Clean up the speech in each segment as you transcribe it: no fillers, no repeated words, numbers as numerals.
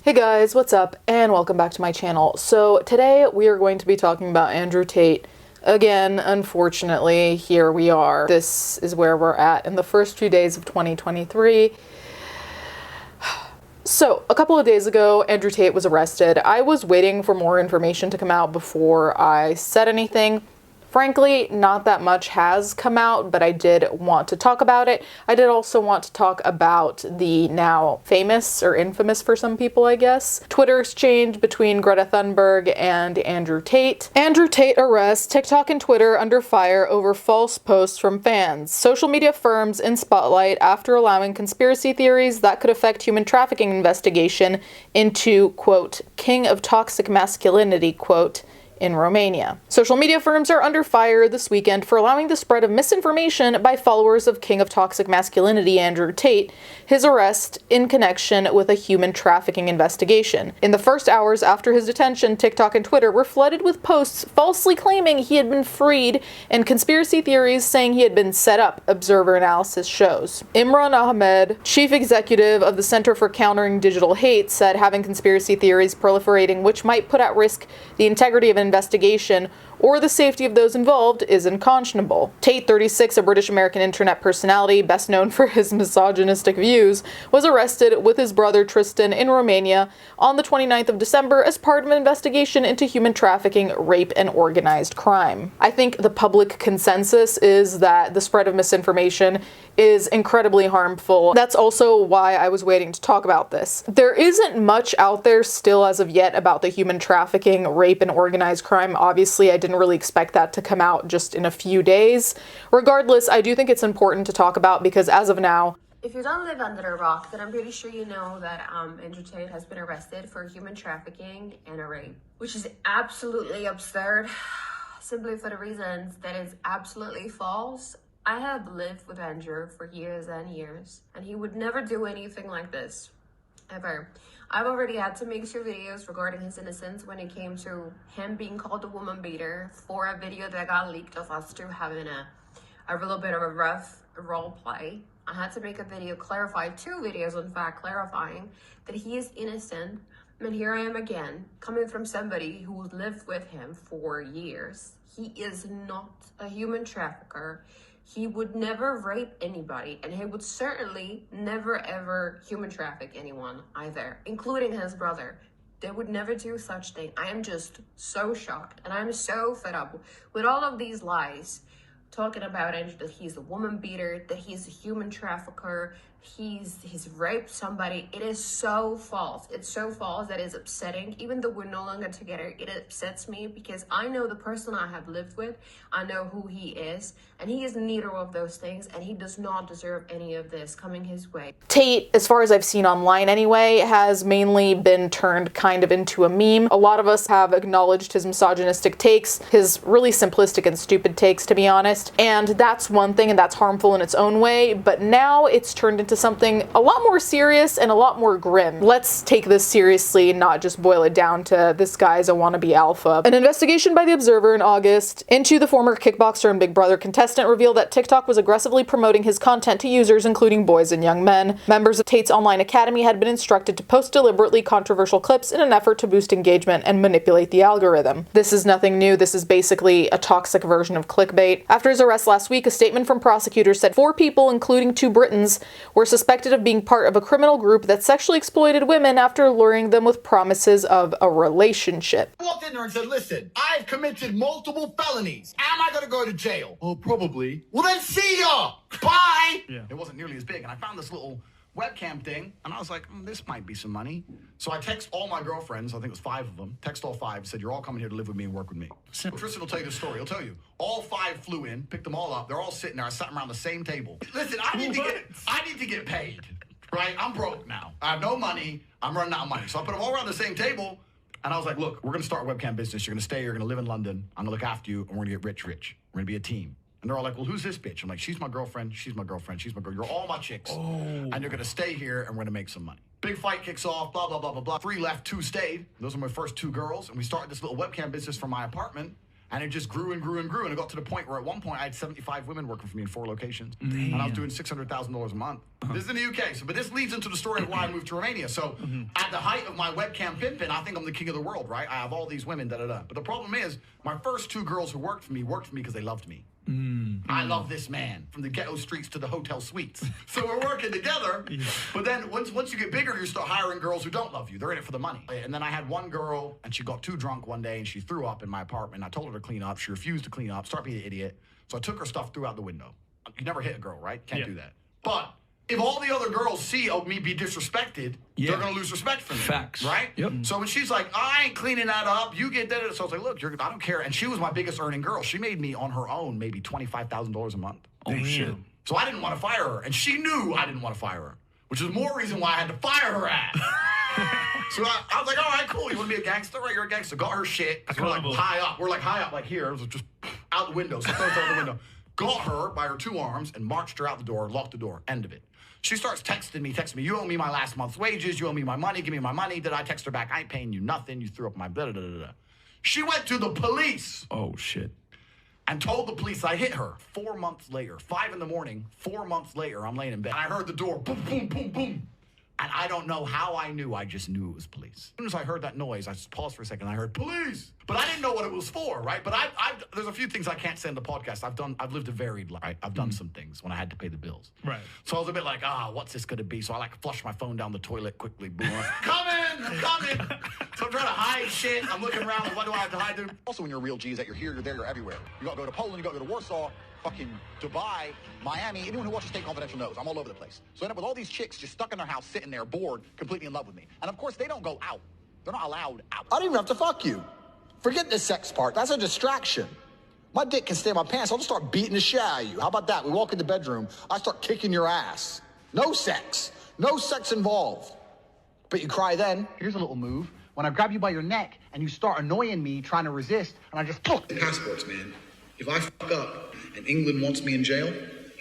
Hey guys, what's up? And welcome back to my channel. So today we are going to be talking about Andrew Tate. Again, unfortunately, here we are. This is where we're at in the first few days of 2023. So, a couple of days ago, Andrew Tate was arrested. I was waiting for more information to come out before I said anything. Frankly, not that much has come out, but I did want to talk about it. I did also want to talk about the now famous, or infamous for some people, I guess, Twitter exchange between Greta Thunberg and Andrew Tate. Andrew Tate arrests, TikTok and Twitter under fire over false posts from fans. Social media firms in spotlight after allowing conspiracy theories that could affect human trafficking investigation into, quote, king of toxic masculinity, quote, in Romania. Social media firms are under fire this weekend for allowing the spread of misinformation by followers of King of Toxic Masculinity Andrew Tate, his arrest in connection with a human trafficking investigation. In the first hours after his detention, TikTok and Twitter were flooded with posts falsely claiming he had been freed and conspiracy theories saying he had been set up, Observer analysis shows. Imran Ahmed, chief executive of the Center for Countering Digital Hate, said having conspiracy theories proliferating which might put at risk the integrity of an investigation or the safety of those involved is unconscionable. Tate, 36, a British-American internet personality best known for his misogynistic views, was arrested with his brother Tristan in Romania on the 29th of December as part of an investigation into human trafficking, rape, and organized crime. I think the public consensus is that the spread of misinformation is incredibly harmful. That's also why I was waiting to talk about this. There isn't much out there still as of yet about the human trafficking, rape, and organized crime. Obviously, I didn't really expect that to come out just in a few days. Regardless, I do think it's important to talk about because as of now, if you don't live under a rock, then I'm pretty sure you know that Andrew Tate has been arrested for human trafficking and a rape, which is absolutely absurd, simply for the reasons that it's absolutely false. I have lived with Andrew for years and years, and he would never do anything like this, ever. I've already had to make 2 videos regarding his innocence when it came to him being called a woman beater for a video that got leaked of us two having a little bit of a rough role play. I had to make a video clarify, 2 videos in fact, clarifying that he is innocent. And here I am again, coming from somebody who lived with him for years. He is not a human trafficker. He would never rape anybody, and he would certainly never ever human traffic anyone either, including his brother. They would never do such thing. I am just so shocked, and I'm so fed up with all of these lies talking about Andrew, that he's a woman beater, that he's a human trafficker, he's raped somebody. It is so false. It's so false that it's upsetting. Even though we're no longer together, it upsets me because I know the person I have lived with. I know who he is, and he is neither of those things, and he does not deserve any of this coming his way. Tate, as far as I've seen online anyway, has mainly been turned kind of into a meme. A lot of us have acknowledged his misogynistic takes, his really simplistic and stupid takes, to be honest, and that's one thing, and that's harmful in its own way, but now it's turned into something a lot more serious and a lot more grim. Let's take this seriously and not just boil it down to this guy's a wannabe alpha. An investigation by the Observer in August into the former kickboxer and Big Brother contestant revealed that TikTok was aggressively promoting his content to users, including boys and young men. Members of Tate's online academy had been instructed to post deliberately controversial clips in an effort to boost engagement and manipulate the algorithm. This is nothing new. This is basically a toxic version of clickbait. After his arrest last week, a statement from prosecutors said 4 people, including 2 Britons, were suspected of being part of a criminal group that sexually exploited women after luring them with promises of a relationship. I walked in there and said, listen, I've committed multiple felonies. Am I going to go to jail? Oh, probably. Well, then see ya. Bye. Yeah. It wasn't nearly as big, and I found this little webcam thing, and I was like, this might be some money. So I text all my girlfriends, I think it was 5 of them, text all 5, said, you're all coming here to live with me and work with me. Simple. Tristan will tell you the story, he'll tell you. All 5 flew in, picked them all up, they're all sitting there, I sat around the same table. Listen, I need to get paid, right? I'm broke now. I have no money, I'm running out of money. So I put them all around the same table, and I was like, look, we're gonna start a webcam business, you're gonna stay, you're gonna live in London, I'm gonna look after you, and we're gonna get rich. We're gonna be a team. And they're all like, well, who's this bitch? I'm like, she's my girlfriend, she's my girlfriend, she's my girl. You're all my chicks. Oh. And you're gonna stay here and we're gonna make some money. Big fight kicks off, blah, blah, blah, blah, blah. 3 left, 2 stayed. Those are my first 2 girls. And we started this little webcam business from my apartment. And it just grew and grew and grew. And it got to the point where at one point I had 75 women working for me in 4 locations. And I was doing $600,000 a month. This is in the UK. But this leads into the story of why I moved to Romania. So at the height of my webcam pimping, I think I'm the king of the world, right? I have all these women, da-da-da. But the problem is, my first 2 girls who worked for me because they loved me. I love this man, from the ghetto streets to the hotel suites. So we're working together, but then once you get bigger, you start hiring girls who don't love you. They're in it for the money. And then I had one girl, and she got too drunk one day, and she threw up in my apartment. I told her to clean up. She refused to clean up, started being an idiot. So I took her stuff, threw out the window. You never hit a girl, right? Can't do that. But if all the other girls see me be disrespected, they're going to lose respect for me. Facts. Right? Yep. So when she's like, I ain't cleaning that up, you get that. So I was like, look, I don't care. And she was my biggest earning girl. She made me on her own maybe $25,000 a month. Oh, shit. So I didn't want to fire her. And she knew I didn't want to fire her, which is more reason why I had to fire her ass. So I was like, all right, cool. You want to be a gangster? Right, you're a gangster. Got her shit. We're like high up. We're like high up, like here. It was just out the window. So throws out the window. Got her by her 2 arms and marched her out the door, locked the door. End of it. She starts texting me, you owe me my last month's wages, you owe me my money, give me my money. Did I text her back? I ain't paying you nothing. You threw up my blah, blah, blah, blah. She went to the police. Oh, shit. And told the police I hit her. 4 months later, 5 in the morning, 4 months later, I'm laying in bed. And I heard the door, boom, boom, boom, boom. And I don't know how I knew. I just knew it was police. As soon as I heard that noise, I just paused for a second. I heard police, but I didn't know what it was for, right? But there's a few things I can't say in the podcast. I've lived a varied life. I've done some things when I had to pay the bills. Right. So I was a bit like, what's this gonna be? So I like flush my phone down the toilet quickly. Boom. I'm coming. So I'm trying to hide shit. I'm looking around. Like, what do I have to hide? Also, when you're a real G, is that you're here, you're there, you're everywhere. You gotta go to Poland, you gotta go to Warsaw, fucking Dubai, Miami. Anyone who watches State Confidential knows I'm all over the place. So I end up with all these chicks just stuck in their house, sitting there, bored, completely in love with me. And of course, they don't go out. They're not allowed out. I don't even have to fuck you. Forget the sex part. That's a distraction. My dick can stay in my pants. I'll just start beating the shit out of you. How about that? We walk in the bedroom. I start kicking your ass. No sex. No sex involved. But you cry then. Here's a little move. When I grab you by your neck and you start annoying me, trying to resist, and I just... Passports, man. If I fuck up and England wants me in jail,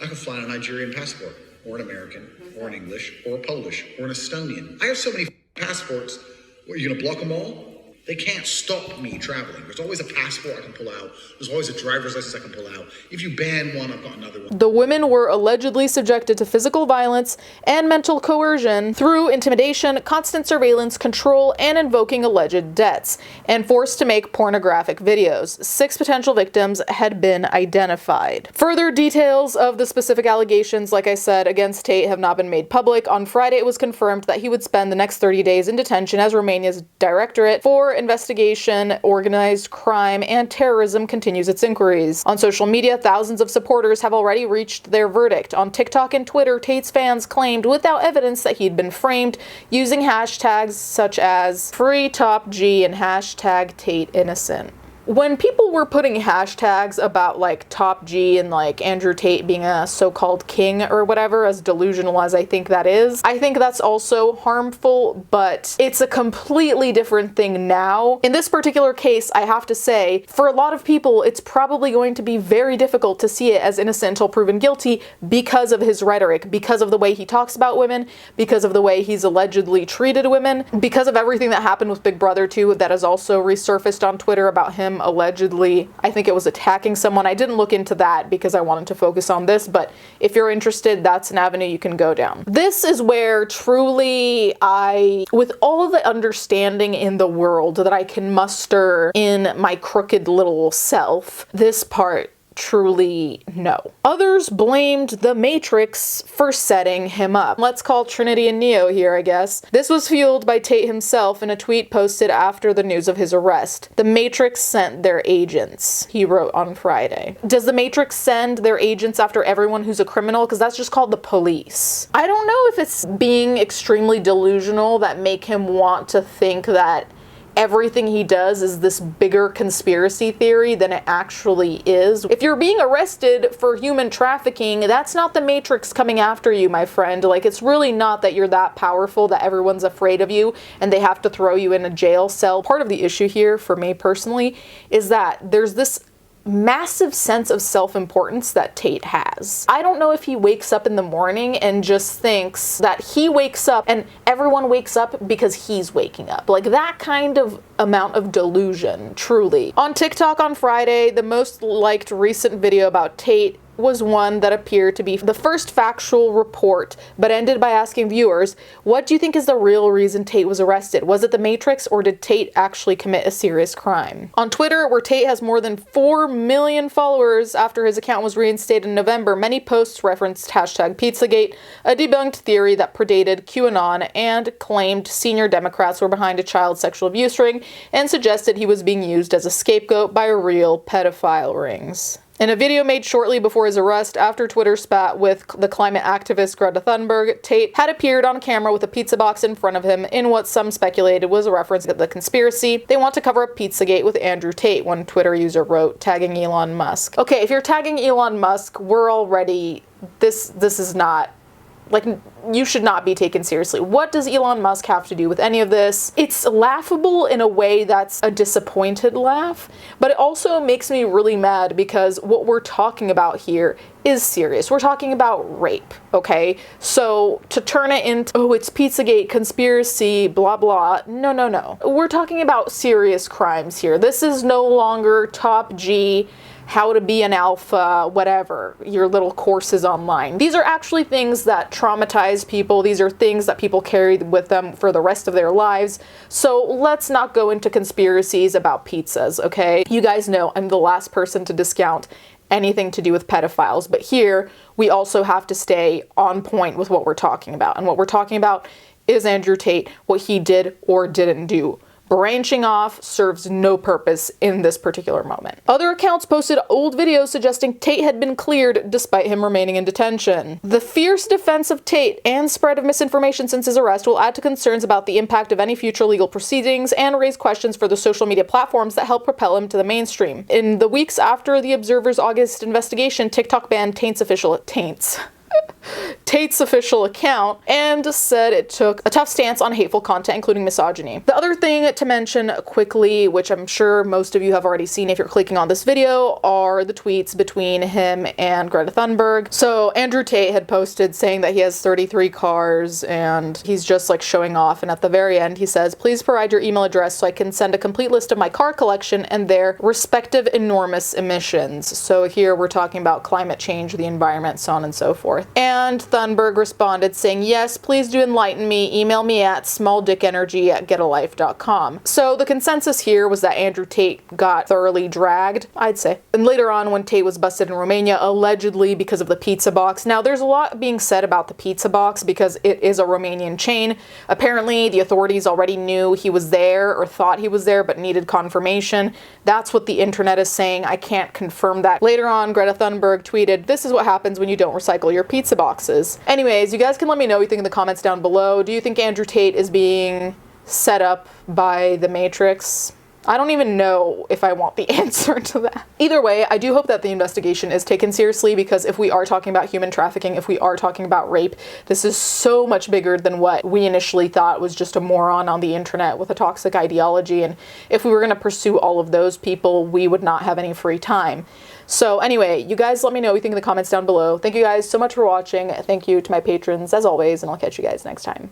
I can fly on a Nigerian passport, or an American, or an English, or a Polish, or an Estonian. I have so many passports. What, are you gonna block them all? They can't stop me traveling. There's always a passport I can pull out. There's always a driver's license I can pull out. If you ban one, I've got another one. The women were allegedly subjected to physical violence and mental coercion through intimidation, constant surveillance, control, and invoking alleged debts, and forced to make pornographic videos. 6 potential victims had been identified. Further details of the specific allegations, like I said, against Tate have not been made public. On Friday, it was confirmed that he would spend the next 30 days in detention as Romania's Directorate for Investigation, Organized Crime, and Terrorism continues its inquiries. On social media, thousands of supporters have already reached their verdict. On TikTok and Twitter, Tate's fans claimed without evidence that he'd been framed using hashtags such as #FreeTopG and #TateInnocent. When people were putting hashtags about like Top G and like Andrew Tate being a so-called king or whatever, as delusional as I think that is, I think that's also harmful, but it's a completely different thing now. In this particular case, I have to say, for a lot of people, it's probably going to be very difficult to see it as innocent until proven guilty because of his rhetoric, because of the way he talks about women, because of the way he's allegedly treated women, because of everything that happened with Big Brother 2 that has also resurfaced on Twitter about him allegedly, I think it was attacking someone. I didn't look into that because I wanted to focus on this, but if you're interested, that's an avenue you can go down. This is where truly with all the understanding in the world that I can muster in my crooked little self, this part truly no. Others blamed the Matrix for setting him up. Let's call Trinity and Neo here, I guess. This was fueled by Tate himself in a tweet posted after the news of his arrest. The Matrix sent their agents, he wrote on Friday. Does the Matrix send their agents after everyone who's a criminal? Because that's just called the police. I don't know if it's being extremely delusional that make him want to think that everything he does is this bigger conspiracy theory than it actually is. If you're being arrested for human trafficking, that's not the Matrix coming after you, my friend. Like, it's really not that you're that powerful that everyone's afraid of you and they have to throw you in a jail cell. Part of the issue here, for me personally, is that there's this massive sense of self-importance that Tate has. I don't know if he wakes up in the morning and just thinks that he wakes up and everyone wakes up because he's waking up. Like that kind of amount of delusion, truly. On TikTok on Friday, the most liked recent video about Tate was one that appeared to be the first factual report, but ended by asking viewers, what do you think is the real reason Tate was arrested? Was it the Matrix, or did Tate actually commit a serious crime? On Twitter, where Tate has more than 4 million followers after his account was reinstated in November, many posts referenced hashtag Pizzagate, a debunked theory that predated QAnon and claimed senior Democrats were behind a child sexual abuse ring and suggested he was being used as a scapegoat by real pedophile rings. In a video made shortly before his arrest, after Twitter spat with the climate activist Greta Thunberg, Tate had appeared on camera with a pizza box in front of him in what some speculated was a reference to the conspiracy. They want to cover up Pizzagate with Andrew Tate, one Twitter user wrote, tagging Elon Musk. Okay, if you're tagging Elon Musk, we're already... This is not... Like, you should not be taken seriously. What does Elon Musk have to do with any of this? It's laughable in a way that's a disappointed laugh, but it also makes me really mad because what we're talking about here is serious. We're talking about rape, okay? So to turn it into, oh, it's Pizzagate, conspiracy, blah, blah. No, no, no. We're talking about serious crimes here. This is no longer top G, how to be an alpha, whatever, your little courses online. These are actually things that traumatize people. These are things that people carry with them for the rest of their lives. So let's not go into conspiracies about pizzas, okay? You guys know I'm the last person to discount anything to do with pedophiles, but here we also have to stay on point with what we're talking about. And what we're talking about is Andrew Tate, what he did or didn't do. Branching off serves no purpose in this particular moment. Other accounts posted old videos suggesting Tate had been cleared despite him remaining in detention. The fierce defense of Tate and spread of misinformation since his arrest will add to concerns about the impact of any future legal proceedings and raise questions for the social media platforms that help propel him to the mainstream. In the weeks after the Observer's August investigation, TikTok banned Tate's official account and said it took a tough stance on hateful content, including misogyny. The other thing to mention quickly, which I'm sure most of you have already seen if you're clicking on this video, are the tweets between him and Greta Thunberg. So Andrew Tate had posted saying that he has 33 cars and he's just like showing off, and at the very end he says, please provide your email address so I can send a complete list of my car collection and their respective enormous emissions. So here we're talking about climate change, the environment, so on and so forth. And Thunberg responded saying, yes, please do enlighten me. Email me at smalldickenergy@getalife.com. So the consensus here was that Andrew Tate got thoroughly dragged, I'd say. And later on, when Tate was busted in Romania, allegedly because of the pizza box. Now, there's a lot being said about the pizza box because it is a Romanian chain. Apparently, the authorities already knew he was there or thought he was there, but needed confirmation. That's what the internet is saying. I can't confirm that. Later on, Greta Thunberg tweeted, this is what happens when you don't recycle your pizza boxes. Anyways, you guys can let me know what you think in the comments down below. Do you think Andrew Tate is being set up by the Matrix? I don't even know if I want the answer to that. Either way, I do hope that the investigation is taken seriously, because if we are talking about human trafficking, if we are talking about rape, this is so much bigger than what we initially thought was just a moron on the internet with a toxic ideology. And if we were going to pursue all of those people, we would not have any free time. So anyway, you guys let me know what you think in the comments down below. Thank you guys so much for watching. Thank you to my patrons as always, and I'll catch you guys next time.